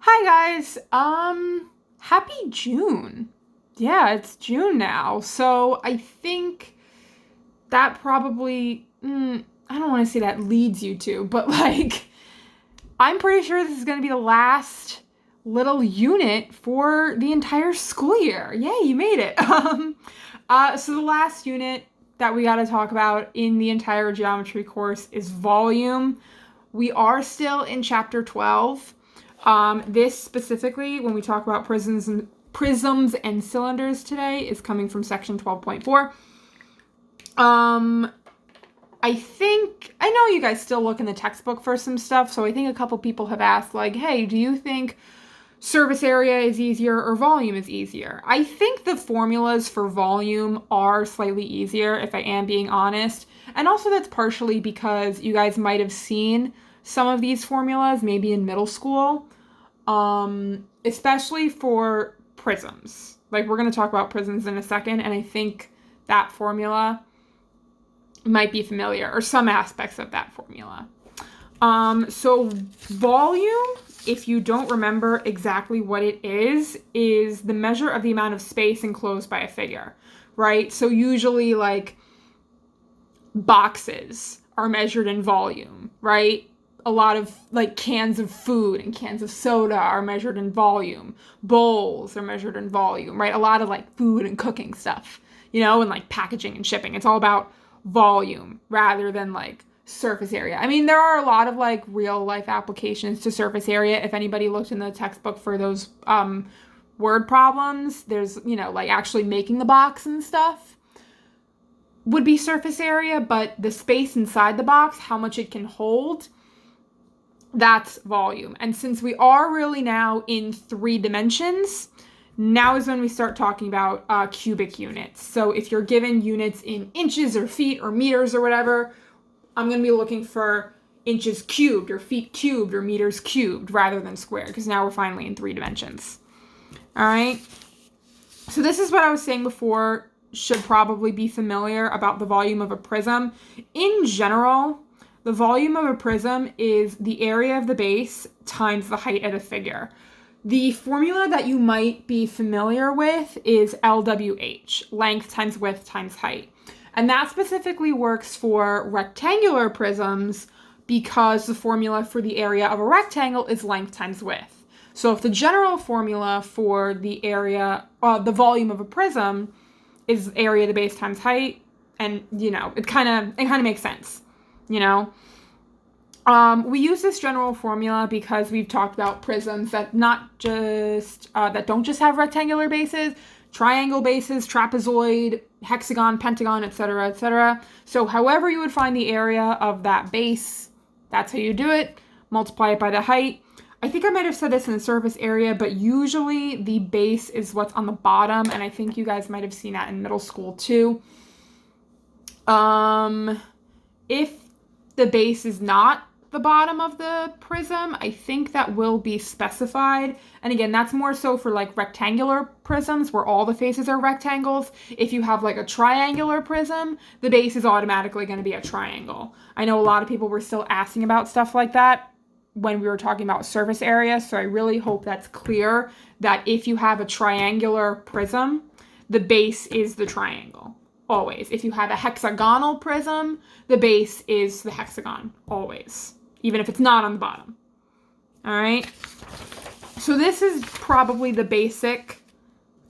Hi guys. Happy June. Yeah, it's June now. So I think that probably I don't want to say that leads you to, but I'm pretty sure this is going to be the last little unit for the entire school year. Yay, you made it. So the last unit that we got to talk about in the entire geometry course is volume. We are still in chapter 12. This specifically, when we talk about prisms and cylinders today, is coming from section 12.4. I know you guys still look in the textbook for some stuff, so I think a couple people have asked, like, hey, do you think surface area is easier or volume is easier? I think the formulas for volume are slightly easier, if I am being honest. And also that's partially because you guys might have seen some of these formulas maybe in middle school, especially for prisms. Like, we're going to talk about prisms in a second, and I think that formula might be familiar, or some aspects of that formula. So volume, if you don't remember exactly what it is the measure of the amount of space enclosed by a figure, right? So usually, like, boxes are measured in volume, right? A lot of, like, cans of food and cans of soda are measured in volume. Bowls are measured in volume, right? A lot of, like, food and cooking stuff, and, like, packaging and shipping. It's all about volume rather than, like, surface area. I mean, there are a lot of, like, real life applications to surface area. If anybody looked in the textbook for those word problems, there's, like, actually making the box and stuff would be surface area, but the space inside the box, how much it can hold, that's volume. And since we are really now in 3 dimensions, now is when we start talking about cubic units. So if you're given units in inches or feet or meters or whatever, I'm going to be looking for inches cubed or feet cubed or meters cubed rather than squared, because now we're finally in 3 dimensions. All right. So this is what I was saying before, should probably be familiar about the volume of a prism. In general, the volume of a prism is the area of the base times the height of the figure. The formula that you might be familiar with is LWH, length times width times height. And that specifically works for rectangular prisms because the formula for the area of a rectangle is length times width. So if the general formula for the area, the volume of a prism is area of the base times height, and, it kind of makes sense, We use this general formula because we've talked about prisms that that don't just have rectangular bases, triangle bases, trapezoid, hexagon, pentagon, etc., etc. So however you would find the area of that base, that's how you do it. Multiply it by the height. I think I might have said this in the surface area, but usually the base is what's on the bottom, and I think you guys might have seen that in middle school too. If the base is not the bottom of the prism, I think that will be specified. And again, that's more so for, like, rectangular prisms where all the faces are rectangles. If you have, like, a triangular prism, the base is automatically going to be a triangle. I know a lot of people were still asking about stuff like that when we were talking about surface area, so I really hope that's clear that if you have a triangular prism, the base is the triangle. Always. If you have a hexagonal prism, the base is the hexagon. Always. Even if it's not on the bottom. All right? So this is probably the basic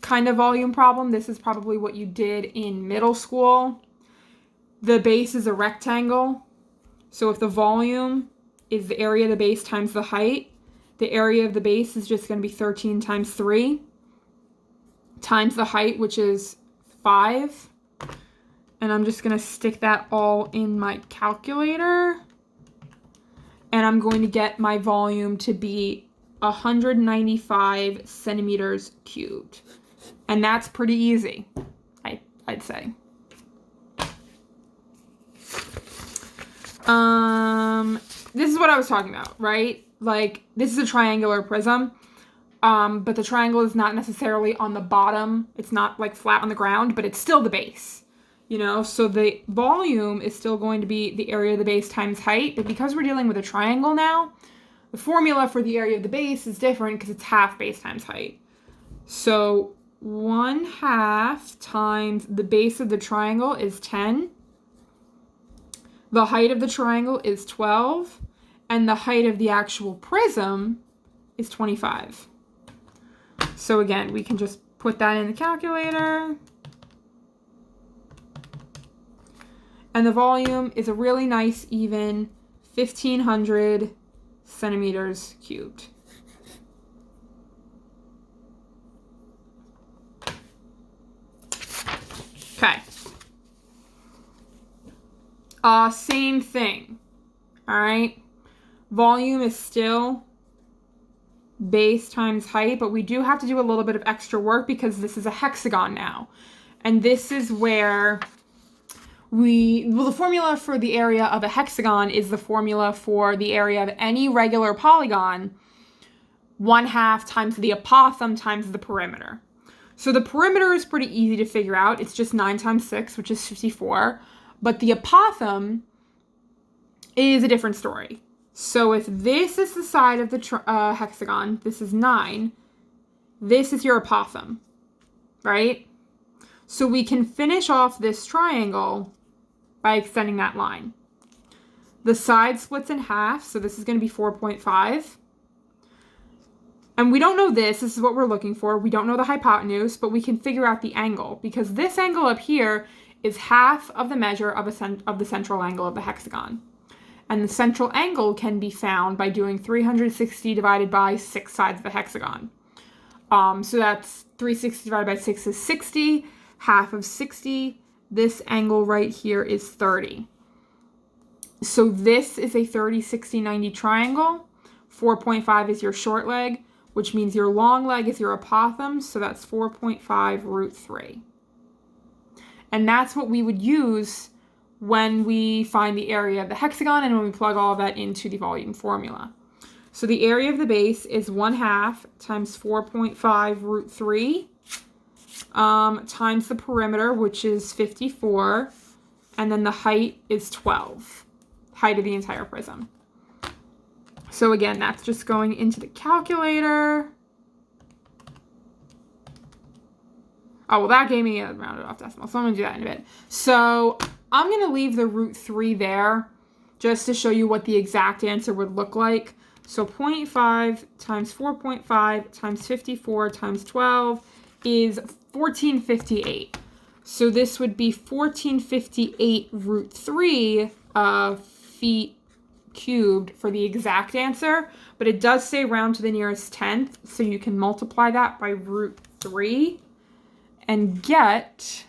kind of volume problem. This is probably what you did in middle school. The base is a rectangle. So if the volume is the area of the base times the height, the area of the base is just going to be 13 times 3 times the height, which is 5. And I'm just going to stick that all in my calculator. And I'm going to get my volume to be 195 centimeters cubed. And that's pretty easy, I'd say. This is what I was talking about, right? Like, this is a triangular prism. But the triangle is not necessarily on the bottom. It's not, like, flat on the ground, but it's still the base. So the volume is still going to be the area of the base times height, but because we're dealing with a triangle now, The formula for the area of the base is different because it's half base times height. So 1/2 times the base of the triangle is 10. The height of the triangle is 12. And the height of the actual prism is 25. So again, we can just put that in the calculator. And the volume is a really nice, even 1,500 centimeters cubed. Okay. Same thing. All right. Volume is still base times height, but we do have to do a little bit of extra work because this is a hexagon now. And this is where the formula for the area of a hexagon is the formula for the area of any regular polygon, 1/2 times the apothem times the perimeter. So the perimeter is pretty easy to figure out. It's just 9 times 6, which is 54. But the apothem is a different story. So if this is the side of the hexagon, this is 9, this is your apothem, right? So we can finish off this triangle by extending that line. The side splits in half, so this is going to be 4.5. And we don't know this is what we're looking for. We don't know the hypotenuse, but we can figure out the angle because this angle up here is half of the measure of the central angle of the hexagon. And the central angle can be found by doing 360 divided by 6 sides of the hexagon. So that's 360 divided by 6 is 60, half of 60. This angle right here is 30. So this is a 30, 60, 90 triangle. 4.5 is your short leg, which means your long leg is your apothem. So that's 4.5 root 3. And that's what we would use when we find the area of the hexagon and when we plug all of that into the volume formula. So the area of the base is 1/2 times 4.5 root 3 times the perimeter, which is 54, and then the height is 12, height of the entire prism. So again, that's just going into the calculator. Oh, well, that gave me a rounded off decimal, so I'm going to do that in a bit. So I'm going to leave the root 3 there just to show you what the exact answer would look like. So 0.5 times 4.5 times 54 times 12 is 1458. So this would be 1458 root 3 feet cubed for the exact answer, but it does say round to the nearest 10th, so you can multiply that by root 3 and get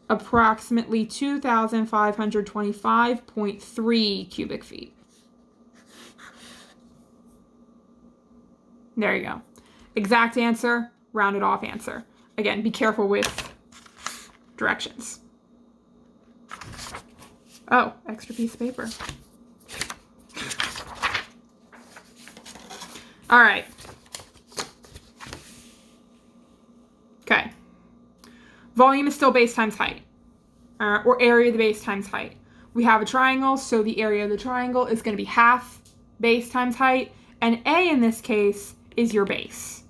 approximately 2,525.3 cubic feet. There you go. Exact answer, rounded off answer. Again, be careful with directions. Oh, extra piece of paper. All right. Okay. Volume is still base times height, or area of the base times height. We have a triangle, so the area of the triangle is going to be half base times height, and A in this case is your base.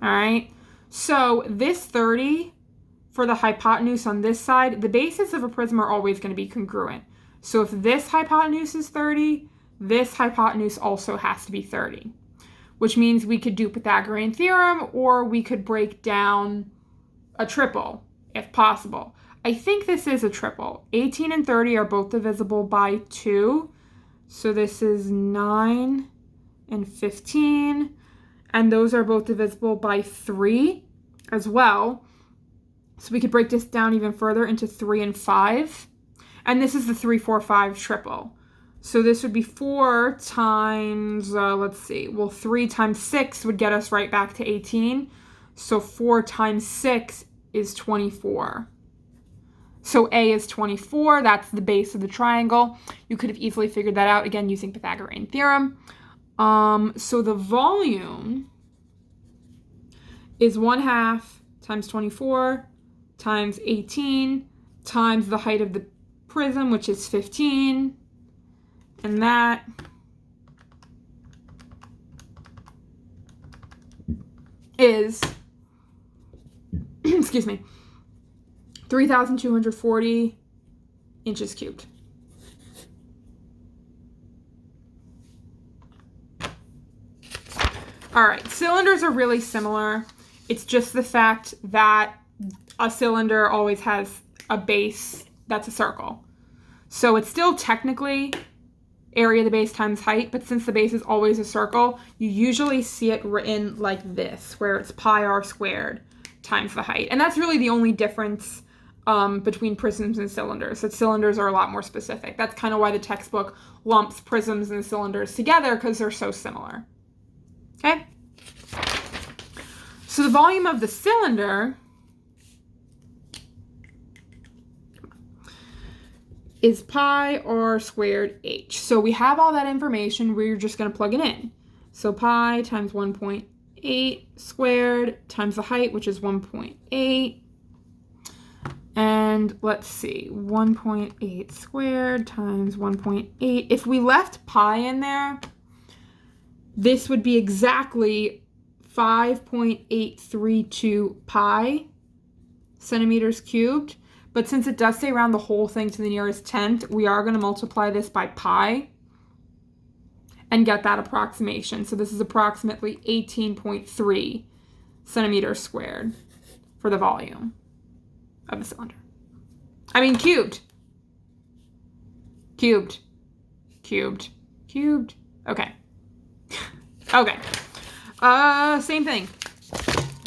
All right. So this 30 for the hypotenuse on this side, the bases of a prism are always going to be congruent. So if this hypotenuse is 30, this hypotenuse also has to be 30, which means we could do Pythagorean theorem, or we could break down a triple if possible. I think this is a triple. 18 and 30 are both divisible by 2. So this is 9 and 15. And those are both divisible by 3 as well. So we could break this down even further into 3 and 5. And this is the 3, 4, 5 triple. So this would be 4 times, let's see. Well, 3 times 6 would get us right back to 18. So 4 times 6 is 24. So A is 24. That's the base of the triangle. You could have easily figured that out, again, using Pythagorean theorem. So the volume is 1/2 times 24 times 18 times the height of the prism, which is 15. And that is, excuse me, 3,240 inches cubed. All right, cylinders are really similar. It's just the fact that a cylinder always has a base that's a circle. So it's still technically area of the base times height, but since the base is always a circle, you usually see it written like this, where it's pi r squared times the height. And that's really the only difference between prisms and cylinders, that cylinders are a lot more specific. That's kind of why the textbook lumps prisms and cylinders together, because they're so similar. Okay? So the volume of the cylinder is pi r squared h. So we have all that information. We're just going to plug it in. So pi times 1.8 squared times the height, which is 1.8. And let's see, 1.8 squared times 1.8. If we left pi in there, this would be exactly 5.832 pi centimeters cubed. But since it does say round the whole thing to the nearest tenth, we are going to multiply this by pi and get that approximation. So this is approximately 18.3 centimeters squared for the volume of the cylinder. I mean, cubed. Cubed. Cubed. Cubed. Okay. Okay. Same thing.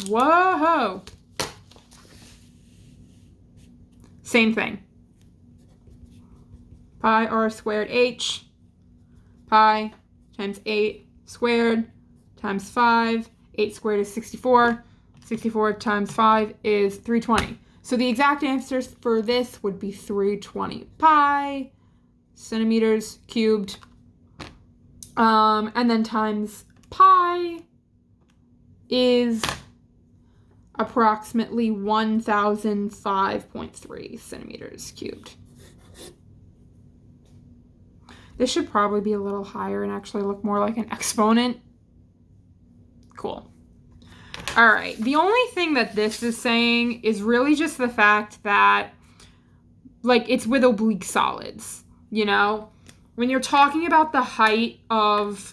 Whoa. Same thing. Pi r squared h. Pi times 8 squared times 5. 8 squared is 64. 64 times 5 is 320. So the exact answers for this would be 320 pi centimeters cubed. And then times pi is approximately 1,005.3 centimeters cubed. This should probably be a little higher and actually look more like an exponent. Cool. All right. The only thing that this is saying is really just the fact that, like, it's with oblique solids, you know? When you're talking about the height of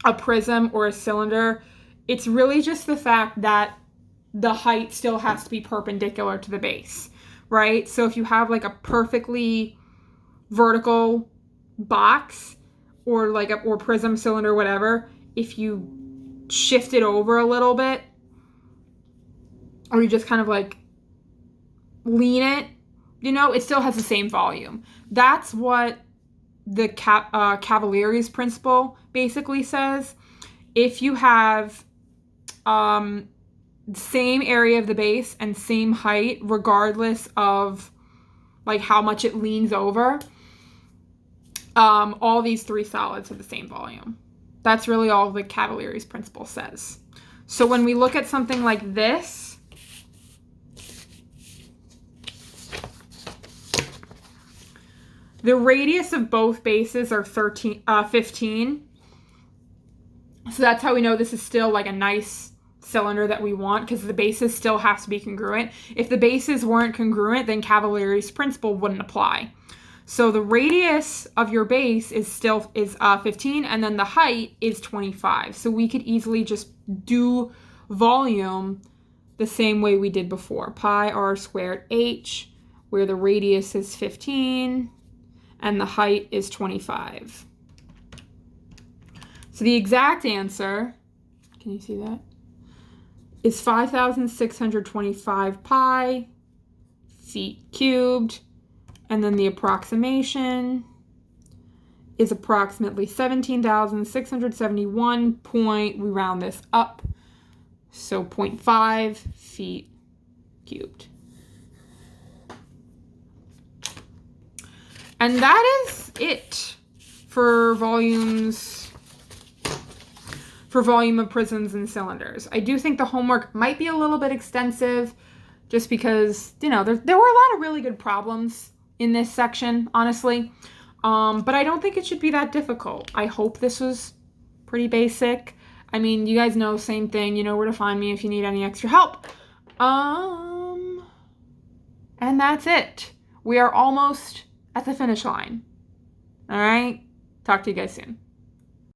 a prism or a cylinder, it's really just the fact that the height still has to be perpendicular to the base, right? So if you have like a perfectly vertical box or like or prism, cylinder, whatever, if you shift it over a little bit or you just kind of like lean it, you know, it still has the same volume. That's what the Cavalieri's principle basically says. If you have same area of the base and same height, regardless of like how much it leans over, all these three solids have the same volume. That's really all the Cavalieri's principle says. So when we look at something like this, the radius of both bases are 15. So that's how we know this is still like a nice cylinder that we want, because the bases still have to be congruent. If the bases weren't congruent, then Cavalieri's principle wouldn't apply. So the radius of your base is 15, and then the height is 25. So we could easily just do volume the same way we did before. Pi r squared h, where the radius is 15 and the height is 25. So the exact answer, can you see that, is 5,625 pi feet cubed. And then the approximation is approximately 17,671 we round this up, so 0.5 feet cubed. And that is it for volume of prisms and cylinders. I do think the homework might be a little bit extensive just because, you know, there were a lot of really good problems in this section, honestly. But I don't think it should be that difficult. I hope this was pretty basic. I mean, you guys know, same thing. You know where to find me if you need any extra help. And that's it. We are almost at the finish line. All right? Talk to you guys soon.